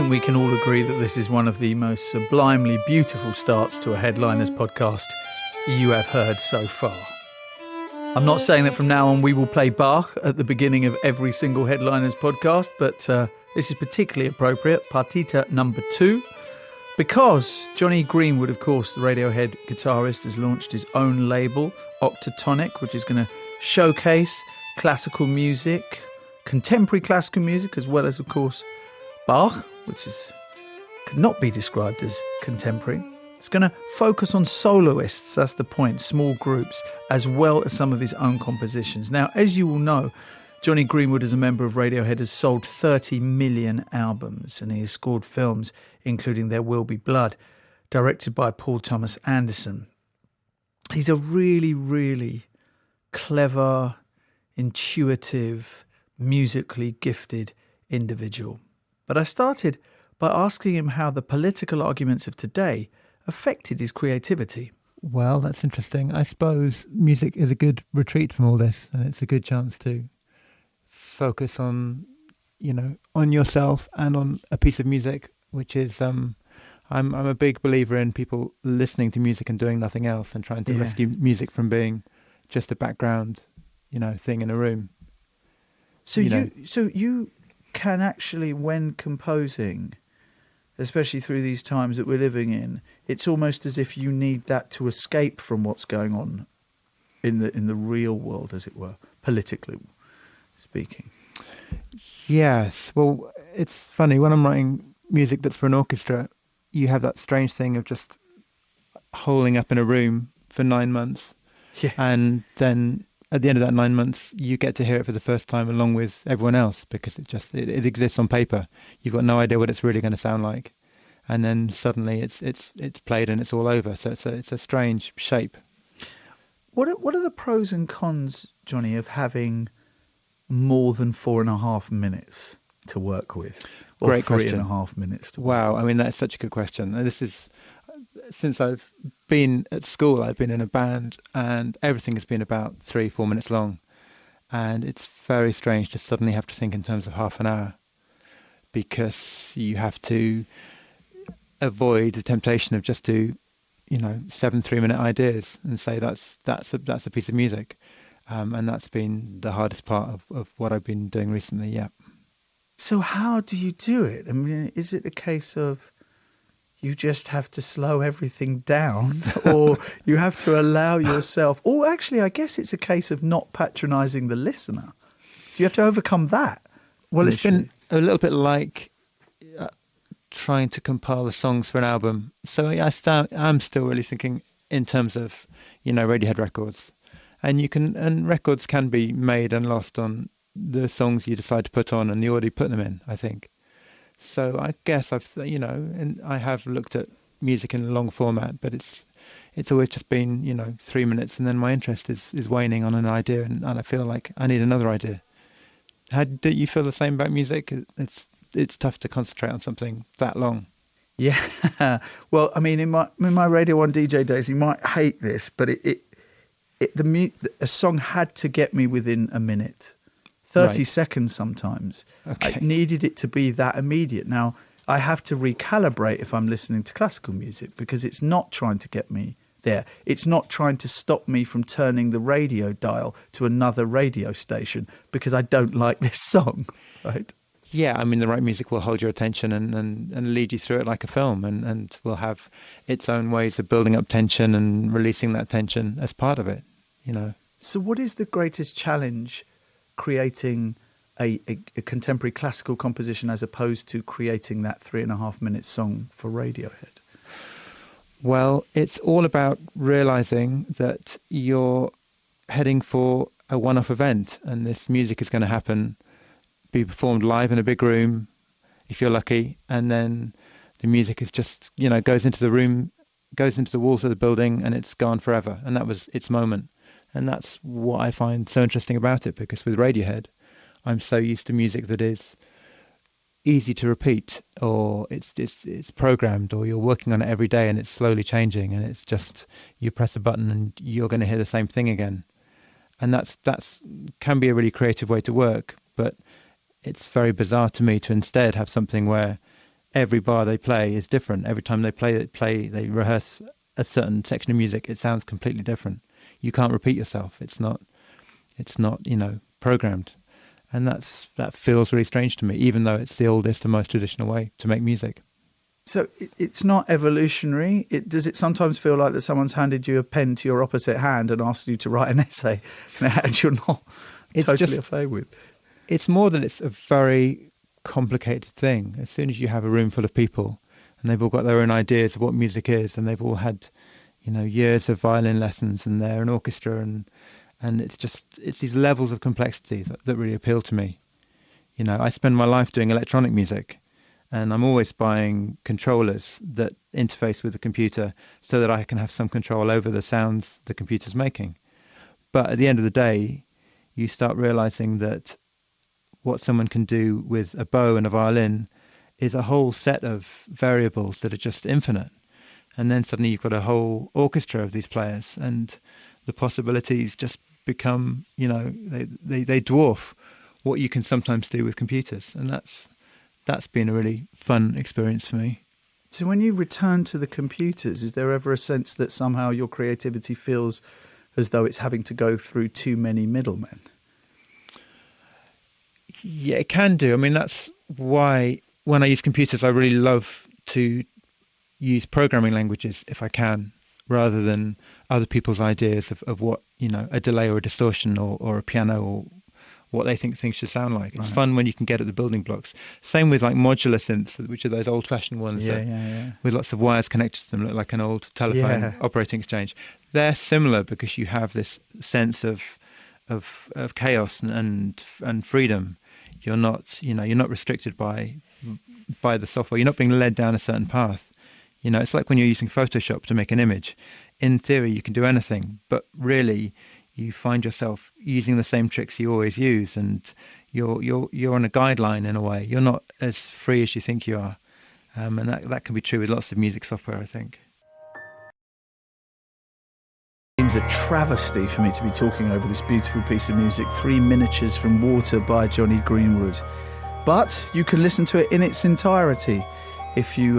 think we can all agree that this is one of the most sublimely beautiful starts to a Headliners podcast you have heard so far. I'm not saying that from now on we will play Bach at the beginning of every single Headliners podcast, but this is particularly appropriate, Partita number 2, because Jonny Greenwood, of course, the Radiohead guitarist, has launched his own label, Octatonic, which is going to showcase classical music, contemporary classical music, as well as, of course, Bach, which could not be described as contemporary. It's going to focus on soloists, that's the point, small groups, as well as some of his own compositions. Now, as you all know, Jonny Greenwood, as a member of Radiohead, has sold 30 million albums, and he has scored films, including There Will Be Blood, directed by Paul Thomas Anderson. He's a really, really clever, intuitive, musically gifted individual. But I started by asking him how the political arguments of today affected his creativity. Well, that's interesting. I suppose music is a good retreat from all this, and it's a good chance to focus on, on yourself and on a piece of music, which is, I'm a big believer in people listening to music and doing nothing else and trying to rescue music from being just a background, thing in a room. So you can actually, when composing, especially through these times that we're living in, it's almost as if you need that to escape from what's going on in the real world, as it were, politically speaking. Yes. Well, it's funny, when I'm writing music that's for an orchestra, you have that strange thing of just holding up in a room for 9 months. Yeah. And then at the end of that 9 months, you get to hear it for the first time along with everyone else, because it exists on paper. You've got no idea what it's really going to sound like, and then suddenly it's played and it's all over. So it's a strange shape. What are the pros and cons, Jonny, of having more than 4.5 minutes to work with, or Great question. 3.5 minutes to work Wow, with? I mean, that's such a good question. And this is, since I've been at school, I've been in a band, and everything has been about 3-4 minutes long. And it's very strange to suddenly have to think in terms of half an hour, because you have to avoid the temptation of just do, 7 3-minute ideas and say that's a piece of music. And that's been the hardest part of what I've been doing recently, yeah. So how do you do it? I mean, is it a case of you just have to slow everything down, or you have to allow yourself, or actually, I guess it's a case of not patronising the listener. Do you have to overcome that? Well, initially? It's been a little bit like trying to compile the songs for an album. So I'm still really thinking in terms of, Radiohead records. And records can be made and lost on the songs you decide to put on and the order you put them in, I think. So I guess and I have looked at music in a long format, but it's always just been, 3 minutes, and then my interest is waning on an idea, and I feel like I need another idea. Do you feel the same about music? It's tough to concentrate on something that long. Yeah. Well, I mean, in my Radio 1 DJ days, you might hate this, but a song had to get me within a minute. 30 Right. seconds sometimes. Okay. I needed it to be that immediate. Now, I have to recalibrate if I'm listening to classical music, because it's not trying to get me there. It's not trying to stop me from turning the radio dial to another radio station because I don't like this song, right? Yeah, I mean, the right music will hold your attention and lead you through it like a film, and will have its own ways of building up tension and releasing that tension as part of it, So what is the greatest challenge creating a contemporary classical composition as opposed to creating that 3.5 minute song for Radiohead? Well, it's all about realizing that you're heading for a one-off event, and this music is going to be performed live in a big room, if you're lucky, and then the music is just, goes into the room, goes into the walls of the building, and it's gone forever. And that was its moment. And that's what I find so interesting about it, because with Radiohead, I'm so used to music that is easy to repeat, or it's programmed, or you're working on it every day and it's slowly changing, and it's just you press a button and you're going to hear the same thing again. And that's can be a really creative way to work, but it's very bizarre to me to instead have something where every bar they play is different. Every time they they rehearse a certain section of music, it sounds completely different. You can't repeat yourself. It's not, programmed. And that feels really strange to me, even though it's the oldest and most traditional way to make music. So it's not evolutionary. Does it sometimes feel like that someone's handed you a pen to your opposite hand and asked you to write an essay, and you're not totally afraid with? It's more that it's a very complicated thing. As soon as you have a room full of people and they've all got their own ideas of what music is, and they've all had, years of violin lessons, and they're an orchestra, and it's these levels of complexity that really appeal to me. I spend my life doing electronic music, and I'm always buying controllers that interface with the computer so that I can have some control over the sounds the computer's making. But at the end of the day, you start realizing that what someone can do with a bow and a violin is a whole set of variables that are just infinite. And then suddenly you've got a whole orchestra of these players, and the possibilities just become, they dwarf what you can sometimes do with computers. And that's been a really fun experience for me. So when you return to the computers, is there ever a sense that somehow your creativity feels as though it's having to go through too many middlemen? Yeah, it can do. I mean, that's why when I use computers, I really love to use programming languages if I can, rather than other people's ideas of what, a delay or a distortion or a piano or what they think things should sound like. It's fun when you can get at the building blocks. Same with like modular synths, which are those old-fashioned ones with lots of wires connected to them, look like an old telephone operating exchange. They're similar because you have this sense of chaos and freedom. You're not restricted by the software. You're not being led down a certain path. It's like when you're using Photoshop to make an image. In theory, you can do anything, but really, you find yourself using the same tricks you always use, and you're on a guideline in a way. You're not as free as you think you are, and that can be true with lots of music software, I think. It seems a travesty for me to be talking over this beautiful piece of music, 3 Miniatures from Water by Jonny Greenwood. But you can listen to it in its entirety if you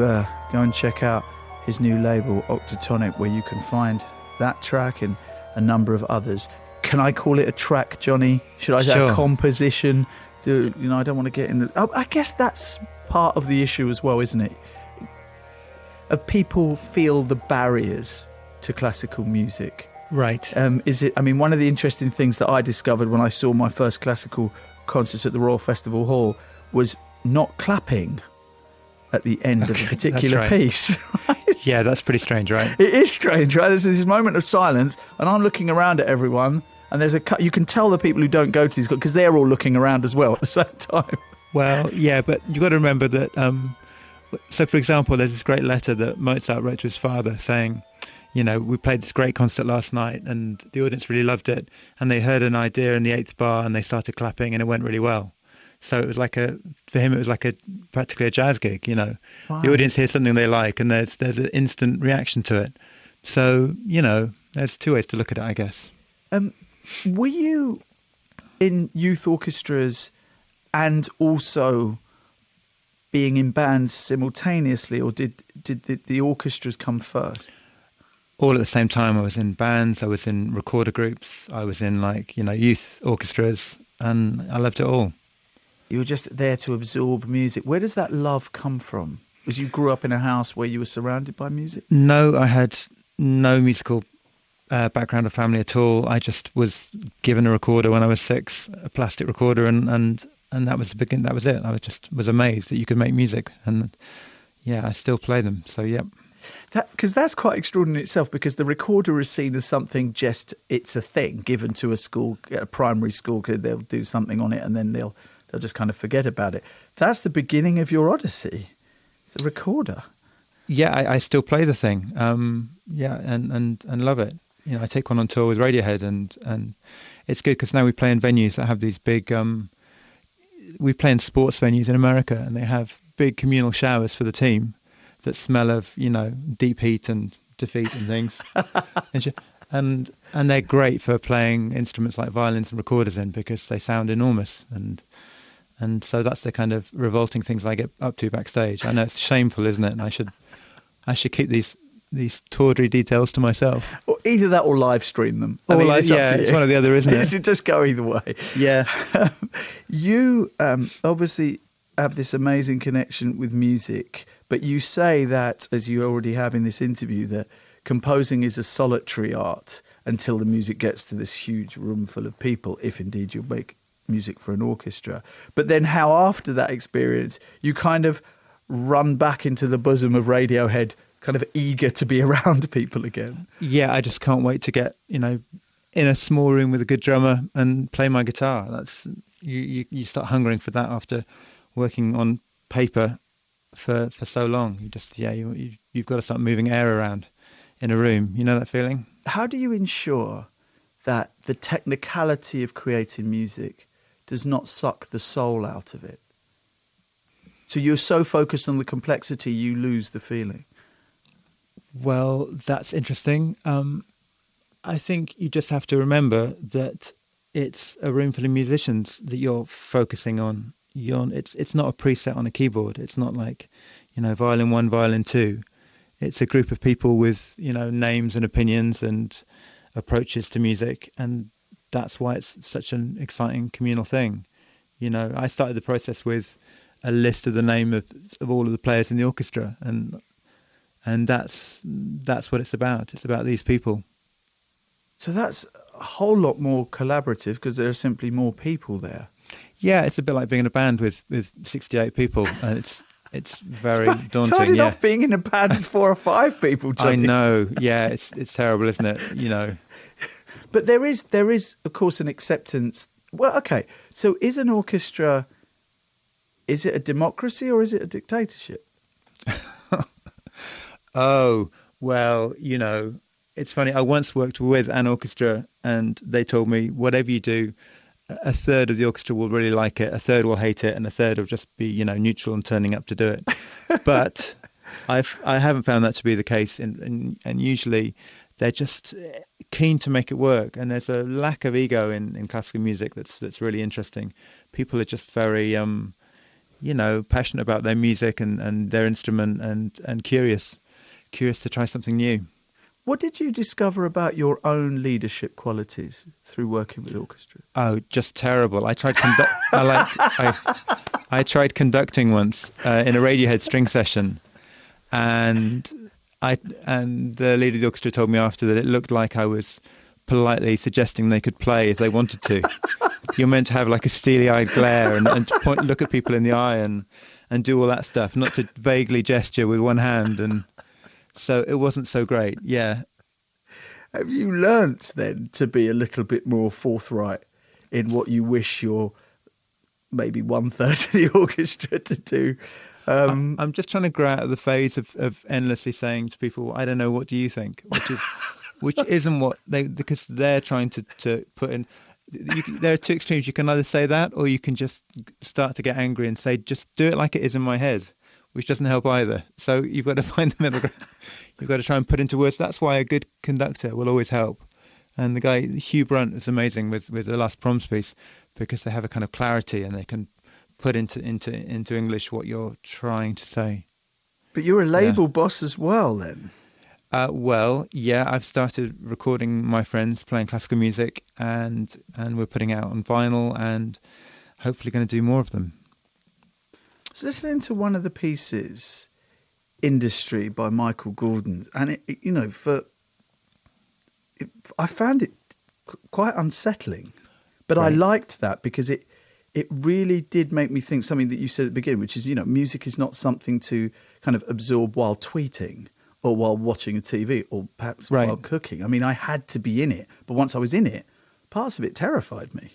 go and check out his new label, Octatonic, where you can find that track and a number of others. Can I call it a track, Jonny? Should I say a composition? I don't want to get in the... I guess that's part of the issue as well, isn't it? People feel the barriers to classical music. Right. One of the interesting things that I discovered when I saw my first classical concerts at the Royal Festival Hall was not clapping at the end of a particular piece. Yeah, that's pretty strange, right? It is strange, right? There's this moment of silence, and I'm looking around at everyone, and there's you can tell the people who don't go to these because they're all looking around as well at the same time. Well, yeah, but you've got to remember that. So, for example, there's this great letter that Mozart wrote to his father saying, we played this great concert last night, and the audience really loved it, and they heard an idea in the 8th bar, and they started clapping, and it went really well. So it was for him, it was practically a jazz gig, Right. The audience hears something they like, and there's an instant reaction to it. So, there's 2 ways to look at it, I guess. Were you in youth orchestras and also being in bands simultaneously, or did the orchestras come first? All at the same time. I was in bands, I was in recorder groups, I was in youth orchestras, and I loved it all. You were just there to absorb music. Where does that love come from? Was you grew up in a house where you were surrounded by music? No, I had no musical background or family at all. I just was given a recorder when I was 6, a plastic recorder, and that was the beginning. That was it. I was amazed that you could make music, and I still play them. So yeah. Because that's quite extraordinary in itself, because the recorder is seen as something it's a thing given to a school, a primary school, because they'll do something on it and then they'll just kind of forget about it. That's the beginning of your odyssey. It's a recorder. Yeah, I still play the thing. And love it. I take one on tour with Radiohead, and it's good because now we play in venues that have these big... we play in sports venues in America, and they have big communal showers for the team that smell of, deep heat and defeat and things. and they're great for playing instruments like violins and recorders in, because they sound enormous. And And so that's the kind of revolting things I get up to backstage. I know it's shameful, isn't it? And I should keep these tawdry details to myself. Or either that or live stream them. Or it's up to you. it's one or the other, isn't it? It just go either way. Yeah. You obviously have this amazing connection with music, but you say that, as you already have in this interview, that composing is a solitary art until the music gets to this huge room full of people, if indeed you'll make music for an orchestra. But then how after that experience you kind of run back into the bosom of Radiohead, kind of eager to be around people again. Yeah, I just can't wait to get, in a small room with a good drummer and play my guitar. That's you start hungering for that after working on paper for so long. You've got to start moving air around in a room. You know that feeling? How do you ensure that the technicality of creating music does not suck the soul out of it? So you're so focused on the complexity, you lose the feeling. Well, that's interesting. I think you just have to remember that it's a room full of musicians that you're focusing on. It's not a preset on a keyboard. It's not like, violin 1, violin 2. It's a group of people with, names and opinions and approaches to music. And that's why it's such an exciting communal thing. I started the process with a list of the name of all of the players in the orchestra. And that's what it's about. It's about these people. So that's a whole lot more collaborative because there are simply more people there. Yeah, it's a bit like being in a band with 68 people. And it's very daunting. It's hard enough being in a band with 4 or 5 people, Jonny. I know. Yeah, it's terrible, isn't it? But there is, of course, an acceptance. Well, okay. So is an orchestra, is it a democracy or is it a dictatorship? Oh, well, it's funny. I once worked with an orchestra and they told me, whatever you do, a third of the orchestra will really like it, a third will hate it, and a third will just be, neutral and turning up to do it. But I haven't found that to be the case. And usually they're just keen to make it work. And there's a lack of ego in classical music that's really interesting. People are just very, passionate about their music and their instrument and curious to try something new. What did you discover about your own leadership qualities through working with orchestra? Oh, just terrible. I tried I tried conducting once in a Radiohead string session, and the leader of the orchestra told me after that it looked like I was politely suggesting they could play if they wanted to. You're meant to have like a steely-eyed glare and look at people in the eye and do all that stuff, not to vaguely gesture with one hand. And so it wasn't so great. Yeah. Have you learnt then to be a little bit more forthright in what you wish your maybe 1/3 of the orchestra to do? I'm just trying to grow out of the phase of endlessly saying to people, I don't know, what do you think? Which isn't what because they're trying to put in. There are two extremes. You can either say that or you can just start to get angry and say, just do it like it is in my head, which doesn't help either. So you've got to find the middle ground. You've got to try and put into words. That's why a good conductor will always help. And the guy, Hugh Brunt, is amazing with the Last Proms piece because they have a kind of clarity and they can put into English what you're trying to say. But you're a label boss as well then? Well, yeah, I've started recording my friends playing classical music and we're putting it out on vinyl and hopefully going to do more of them. So listening to one of the pieces, Industry by Michael Gordon, and I found it quite unsettling, but right. I liked that because it really did make me think something that you said at the beginning, which is, music is not something to kind of absorb while tweeting or while watching a TV or perhaps right. while cooking. I mean, I had to be in it, but once I was in it, parts of it terrified me.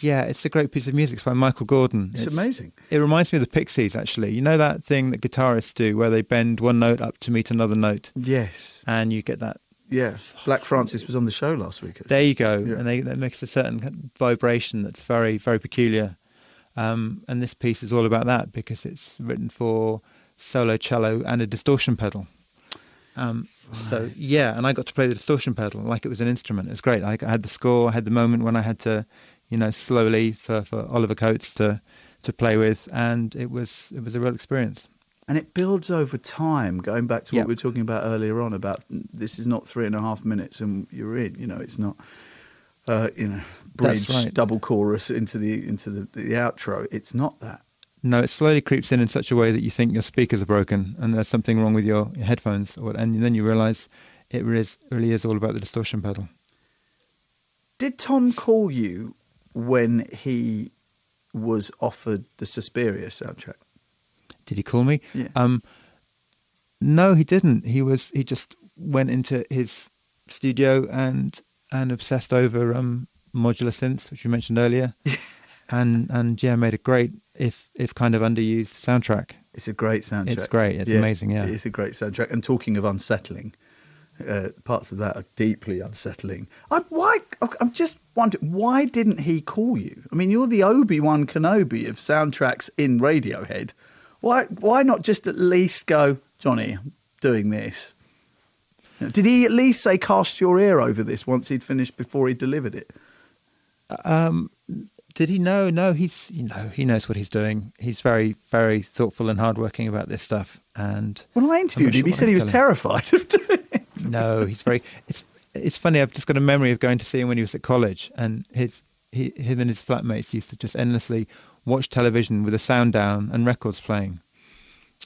Yeah, it's a great piece of music. It's by Michael Gordon. It's amazing. It reminds me of the Pixies, actually. You know that thing that guitarists do where they bend one note up to meet another note? Yes. And you get that. Yeah. Black Francis was on the show last week. Actually. There you go. Yeah. And that makes a certain vibration that's very, very peculiar. And this piece is all about that because it's written for solo cello and a distortion pedal. So, yeah, and I got to play the distortion pedal like it was an instrument. It was great. I had the score, I had the moment when I had to, slowly for Oliver Coates to play with, and it was a real experience. And it builds over time, going back to what Yep. we were talking about earlier on, about this is not 3.5 minutes and you're in, it's not, bridge, right. double chorus into the outro. It's not that. No, it slowly creeps in such a way that you think your speakers are broken and there's something wrong with your headphones, and then you realise it really is all about the distortion pedal. Did Tom call you when he was offered the Suspiria soundtrack? Did he call me? Yeah. No, he didn't. He just went into his studio and obsessed over modular synths, which we mentioned earlier, and made a great, if kind of underused soundtrack. It's a great soundtrack. It's great. It's amazing. Yeah, it's a great soundtrack. And talking of unsettling, parts of that are deeply unsettling. I'm just wondering, why didn't he call you? I mean, you're the Obi-Wan Kenobi of soundtracks in Radiohead. Why not just at least go, Jonny, I'm doing this? Did he at least say cast your ear over this once he'd finished before he delivered it? Did he know? No, he knows what he's doing. He's very, very thoughtful and hardworking about this stuff. And when I interviewed him, he said he was terrified of doing it. No, he's very. It's funny. I've just got a memory of going to see him when he was at college, and him and his flatmates used to just endlessly watch television with the sound down and records playing.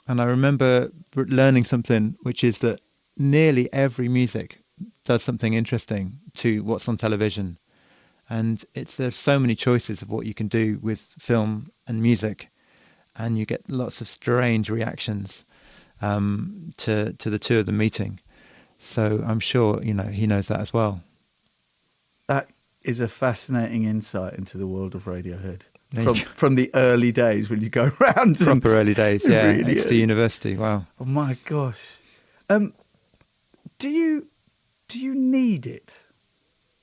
And I remember learning something, which is that nearly every music does something interesting to what's on television. And there's so many choices of what you can do with film and music, and you get lots of strange reactions to the two of them meeting. So I'm sure he knows that as well. That is a fascinating insight into the world of Radiohead from the early days when you go around. Proper early days, yeah. Really Exeter University, wow. Oh my gosh. Do you need it?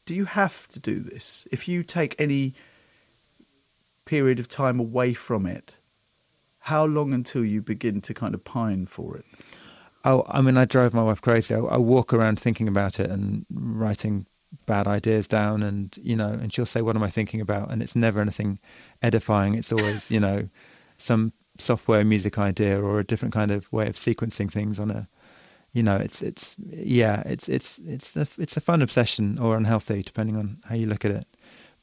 Do you have to do this? If you take any period of time away from it, how long until you begin to kind of pine for it? Oh, I mean, I drive my wife crazy. I walk around thinking about it and writing bad ideas down, and and she'll say, "What am I thinking about?" And it's never anything edifying. It's always some software music idea or a different kind of way of sequencing things on a. It's a fun obsession or unhealthy, depending on how you look at it.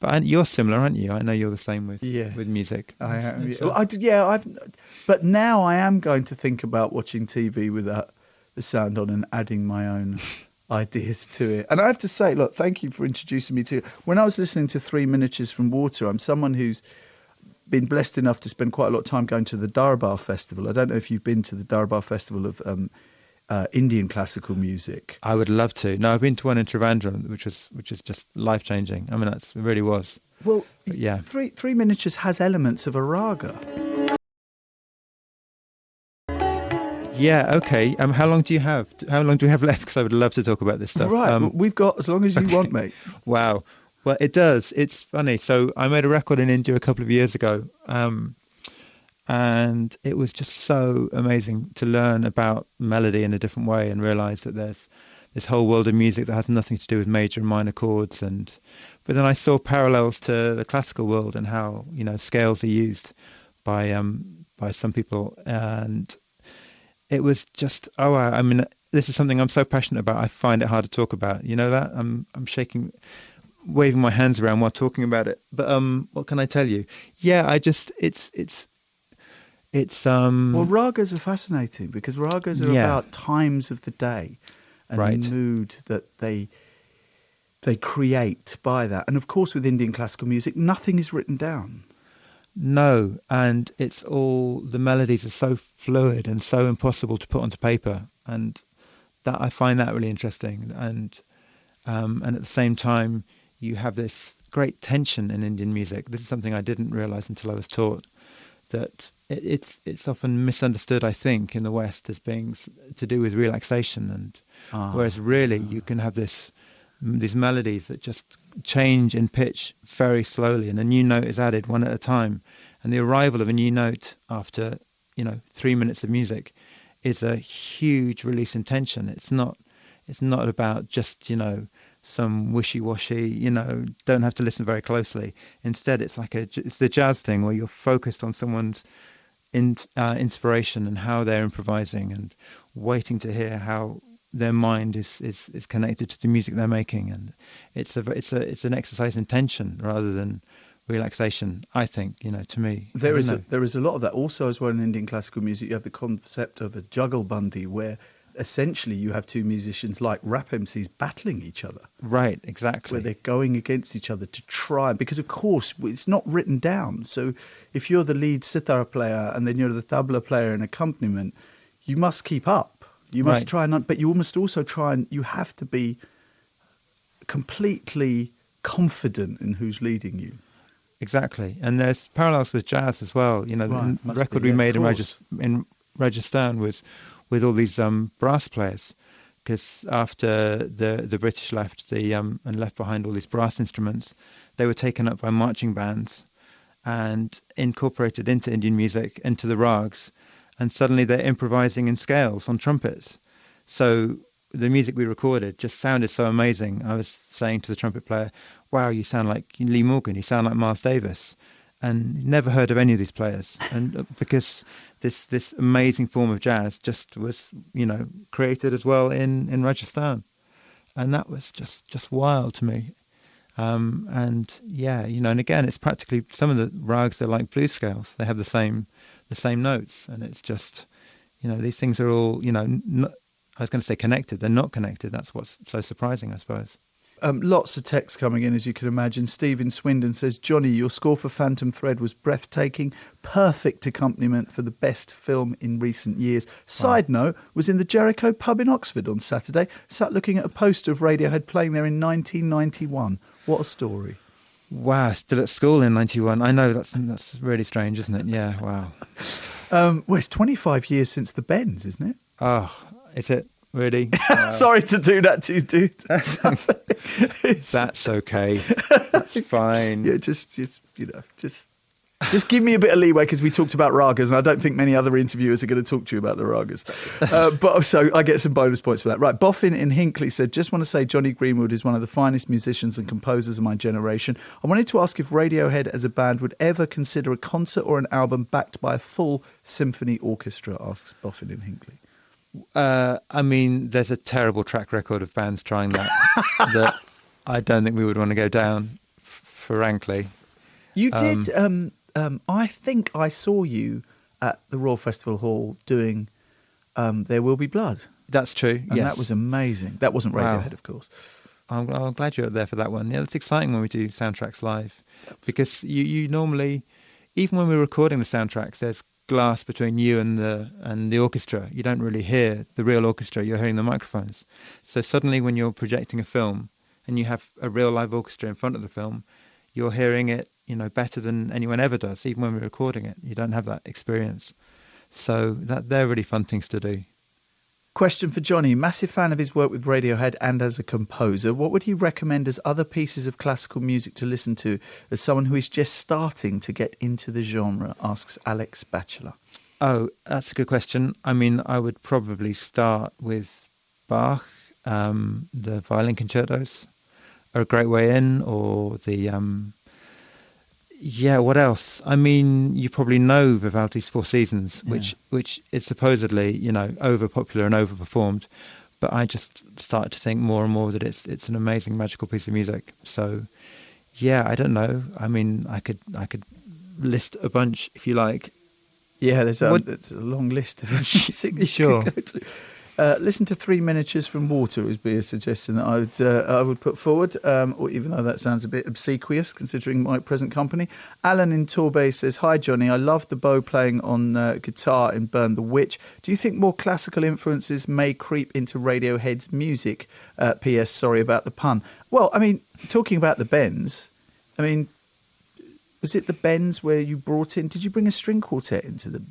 But you're similar, aren't you? I know you're the same with music. I am. But now I am going to think about watching TV without the sound on and adding my own ideas to it. And I have to say, look, thank you for introducing me to it. When I was listening to 3 Miniatures from Water, I'm someone who's been blessed enough to spend quite a lot of time going to the Darbar Festival. I don't know if you've been to the Darbar Festival of Indian classical music. I would love to. No, I've been to one in Trivandrum, which is just life changing. I mean, it really was. Well, but yeah, three Miniatures has elements of a raga. Yeah. Okay. How long do you have? How long do we have left? Because I would love to talk about this stuff. Right. We've got as long as you want, mate. Wow. Well, it does. It's funny. So I made a record in India a couple of years ago. And it was just so amazing to learn about melody in a different way and realize that there's this whole world of music that has nothing to do with major and minor chords. But then I saw parallels to the classical world and how, scales are used by some people. And it was just, I mean, this is something I'm so passionate about. I find it hard to talk about. You know that? I'm waving my hands around while talking about it. But what can I tell you? Yeah, well, ragas are fascinating because ragas are about times of the day and the mood that they create by that. And of course, with Indian classical music, nothing is written down. No, and it's all, the melodies are so fluid and so impossible to put onto paper, and that I find that really interesting. And at the same time, you have this great tension in Indian music. This is something I didn't realize until I was taught, that it's often misunderstood, I think, in the West as being to do with relaxation, and whereas really you can have these melodies that just change in pitch very slowly, and a new note is added one at a time, and the arrival of a new note after 3 minutes of music is a huge release in tension. It's not about just, some wishy-washy, don't have to listen very closely. Instead, it's it's the jazz thing where you're focused on someone's inspiration and how they're improvising and waiting to hear how their mind is connected to the music they're making. And it's an exercise in tension rather than relaxation, I think, to me. There is a lot of that. Also, as well, in Indian classical music, you have the concept of a jugalbandi, where essentially you have two musicians like rap MCs battling each other. Right, exactly. Where they're going against each other to try, because of course it's not written down. So if you're the lead sitar player and then you're the tabla player in accompaniment, you must keep up. You must try but you must also you have to be completely confident in who's leading you. Exactly. And there's parallels with jazz as well. The record we made in Rajasthan was with all these brass players, because after the British left and left behind all these brass instruments, they were taken up by marching bands and incorporated into Indian music, into the rags, and suddenly they're improvising in scales on trumpets. So the music we recorded just sounded so amazing. I was saying to the trumpet player, wow, you sound like Lee Morgan, you sound like Miles Davis. And never heard of any of these players. And because this amazing form of jazz just was, created as well in Rajasthan. And that was just wild to me. And again, it's practically, some of the rags are like blues scales. They have the same notes. And it's just, these things are all, I was going to say connected. They're not connected. That's what's so surprising, I suppose. Lots of text coming in, as you can imagine. Stephen Swindon says, Jonny, your score for Phantom Thread was breathtaking. Perfect accompaniment for the best film in recent years. Side note, was in the Jericho pub in Oxford on Saturday. Sat looking at a poster of Radiohead playing there in 1991. What a story. Wow, still at school in 91. I know, that's really strange, isn't it? Yeah, wow. Well, it's 25 years since the Bends, isn't it? Oh, is it? Really? Sorry to do that to you, dude. That's okay. That's fine. Yeah, just give me a bit of leeway, because we talked about ragas, and I don't think many other interviewers are going to talk to you about the ragas. But so I get some bonus points for that. Right, Boffin in Hinckley said, just want to say Jonny Greenwood is one of the finest musicians and composers of my generation. I wanted to ask if Radiohead as a band would ever consider a concert or an album backed by a full symphony orchestra, asks Boffin in Hinckley. There's a terrible track record of bands trying that that I don't think we would want to go down, frankly. You did. I think I saw you at the Royal Festival Hall doing There Will Be Blood. That's true, and that was amazing. That wasn't Radiohead, of course. I'm glad you're there for that one. Yeah, it's exciting when we do soundtracks live, because you normally, even when we're recording the soundtracks, there's glass between you and the orchestra. You don't really hear the real orchestra, you're hearing the microphones. So suddenly when you're projecting a film and you have a real live orchestra in front of the film, you're hearing it, better than anyone ever does. Even when we're recording it, you don't have that experience. So they're really fun things to do. Question for Jonny. Massive fan of his work with Radiohead and as a composer. What would he recommend as other pieces of classical music to listen to as someone who is just starting to get into the genre, asks Alex Batchelor. Oh, that's a good question. I would probably start with Bach. The violin concertos are a great way in, or the... what else? You probably know Vivaldi's Four Seasons, which is supposedly, over popular and overperformed. But I just started to think more and more that it's an amazing, magical piece of music. So, I don't know. I could list a bunch if you like. Yeah, there's a long list of music that you could go to. Listen to Three Miniatures from Water would be a suggestion that I would put forward, or even though that sounds a bit obsequious considering my present company. Alan in Torbay says, hi Jonny, I love the bow playing on guitar in Burn the Witch. Do you think more classical influences may creep into Radiohead's music? P.S. Sorry about the pun. Well, talking about the Bends, was it the Bends where you brought in, did you bring a string quartet into the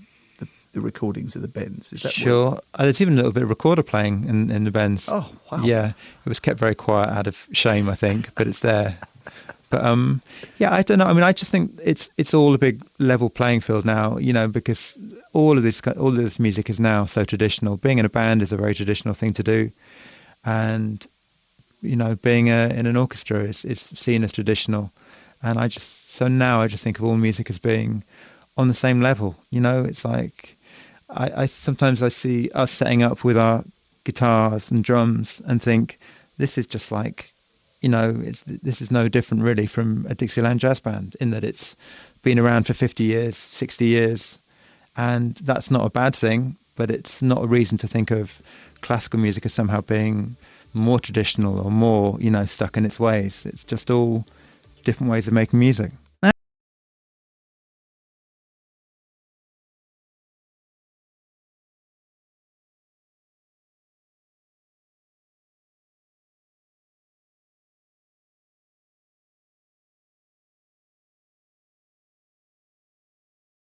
recordings of the Bends? Is that sure? There's even a little bit of recorder playing in the Bends. Oh, wow. Yeah, it was kept very quiet out of shame, I think, but it's there. But I don't know. I just think it's all a big level playing field now, because all of this music is now so traditional. Being in a band is a very traditional thing to do. and being in an orchestra is seen as traditional. And now I just think of all music as being on the same level. It's like I sometimes I see us setting up with our guitars and drums and think this is just like, this is no different really from a Dixieland jazz band, in that it's been around for 50 years, 60 years. And that's not a bad thing, but it's not a reason to think of classical music as somehow being more traditional or more, stuck in its ways. It's just all different ways of making music.